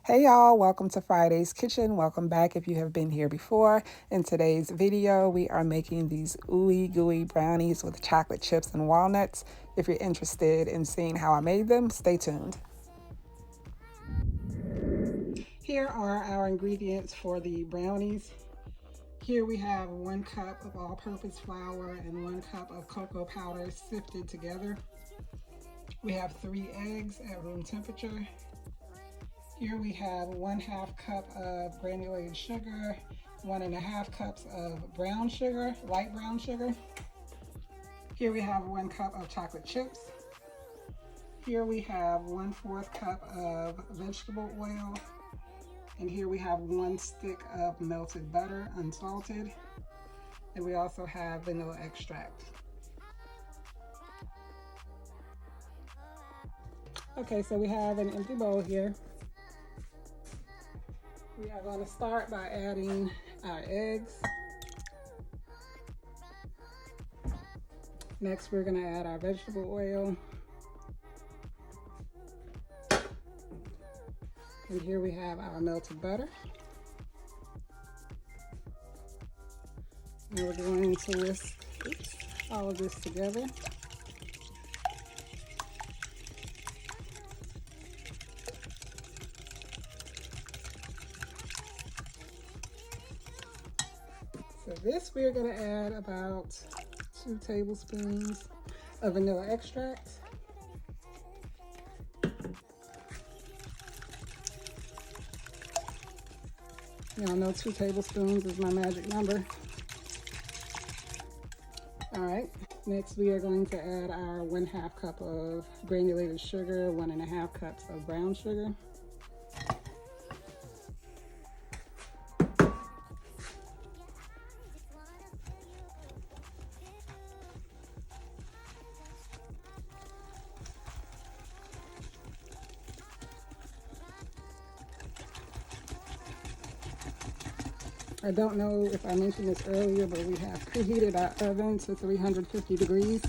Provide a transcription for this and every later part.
Hey y'all, welcome to Friday's Kitchen. Welcome back if you have been here before. In today's video, we are making these ooey gooey brownies with chocolate chips and walnuts. If you're interested in seeing how I made them, stay tuned. Here are our ingredients for the brownies. Here we have 1 cup of all-purpose flour and 1 cup of cocoa powder sifted together. We have 3 eggs at room temperature. Here we have 1/2 cup of granulated sugar, 1.5 cups of brown sugar, light brown sugar. Here we have 1 cup of chocolate chips. Here we have 1/4 cup of vegetable oil. And here we have 1 stick of melted butter, unsalted. And we also have vanilla extract. Okay, so we have an empty bowl here. We are going to start by adding our eggs. Next, we're going to add our vegetable oil. And here we have our melted butter. And we're going to whisk all of this together. So this we're going to add about 2 tablespoons of vanilla extract. Y'all know 2 tablespoons is my magic number. All right, next we are going to add our 1/2 cup of granulated sugar, 1.5 cups of brown sugar. I don't know if I mentioned this earlier, but we have preheated our oven to 350 degrees.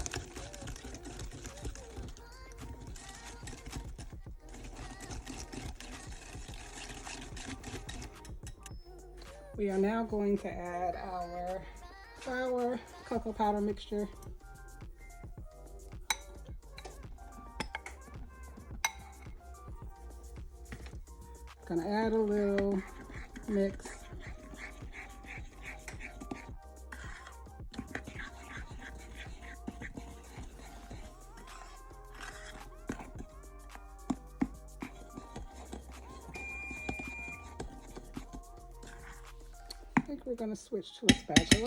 We are now going to add our flour, cocoa powder mixture. Gonna add a little mix. I think we're going to switch to a spatula.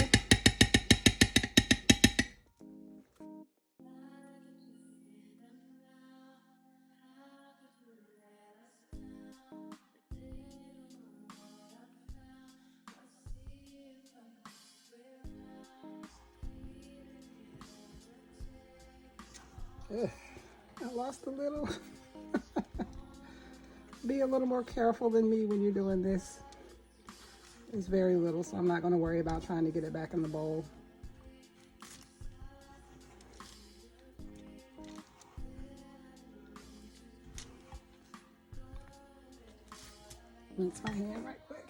Ugh, I lost a little. Be a little more careful than me when you're doing this. It's very little, so I'm not going to worry about trying to get it back in the bowl. Rinse my hand right quick.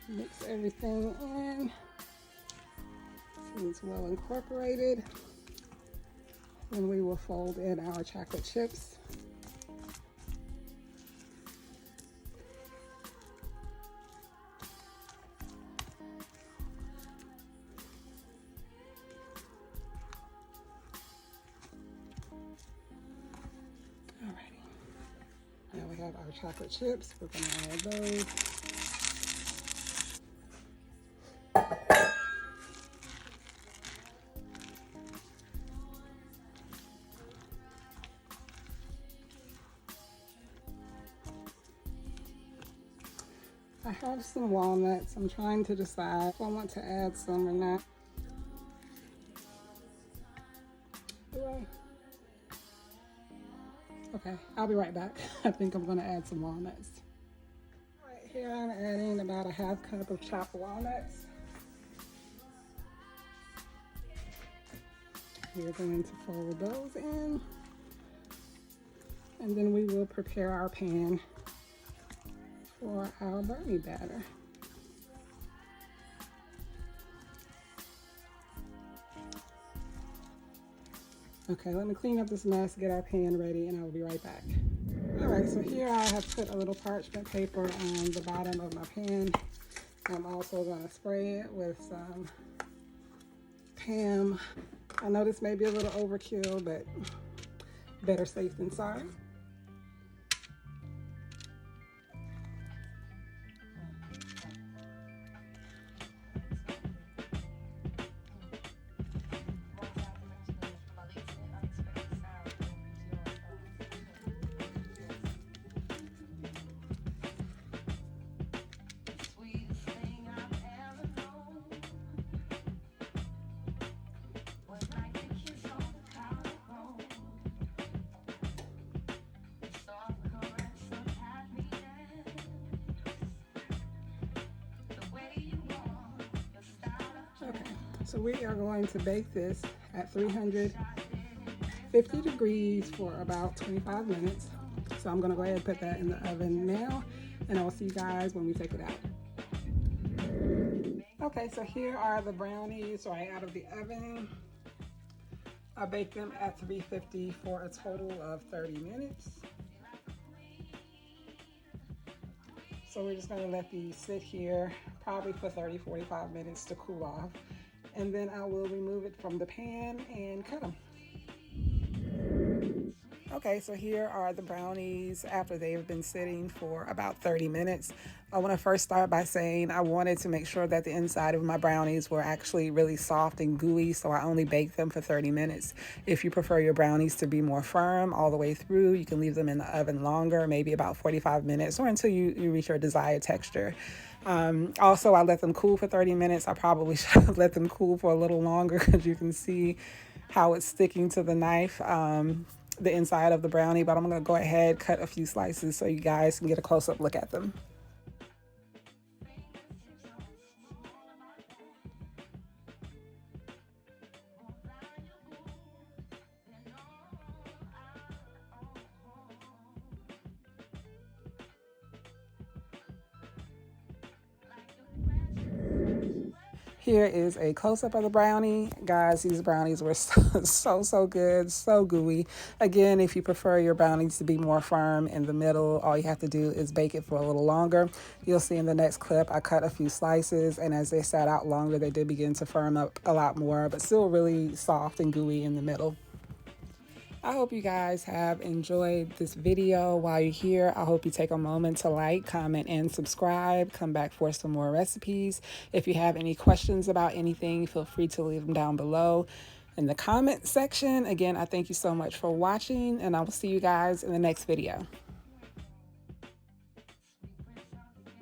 Mix everything in so it's well incorporated. Then we will fold in our chocolate chips. Alrighty. Now we have our chocolate chips. We're going to add those. I have some walnuts. I'm trying to decide if I want to add some or not. Do I? Okay, I'll be right back. I think I'm gonna add some walnuts. All right, here I'm adding about a half cup of chopped walnuts. We're going to fold those in, and then we will prepare our pan for our brownie batter. Okay, let me clean up this mess, get our pan ready, and I will be right back. All right, so here I have put a little parchment paper on the bottom of my pan. I'm also going to spray it with some Pam. I know this may be a little overkill, but better safe than sorry. Okay, so we are going to bake this at 350 degrees for about 25 minutes. So I'm gonna go ahead and put that in the oven now, and I'll see you guys when we take it out. Okay, so here are the brownies right out of the oven. I baked them at 350 for a total of 30 minutes. So we're just gonna let these sit here probably for 30-45 minutes to cool off. And then I will remove it from the pan and cut them. Okay, so here are the brownies after they've been sitting for about 30 minutes. I want to first start by saying I wanted to make sure that the inside of my brownies were actually really soft and gooey, so I only baked them for 30 minutes. If you prefer your brownies to be more firm all the way through, you can leave them in the oven longer, maybe about 45 minutes or until you reach your desired texture. Also, I let them cool for 30 minutes. I probably should have let them cool for a little longer because you can see how it's sticking to the knife. The inside of the brownie, but I'm gonna go ahead, cut a few slices so you guys can get a close-up look at them. Here is a close-up of the brownie. Guys, these brownies were so good, so gooey. Again, if you prefer your brownies to be more firm in the middle, all you have to do is bake it for a little longer. You'll see in the next clip, I cut a few slices, and as they sat out longer, they did begin to firm up a lot more, but still really soft and gooey in the middle. I hope you guys have enjoyed this video. While you're here, I hope you take a moment to like, comment, and subscribe. Come back for some more recipes. If you have any questions about anything, feel free to leave them down below in the comment section. Again, I thank you so much for watching, and I will see you guys in the next video.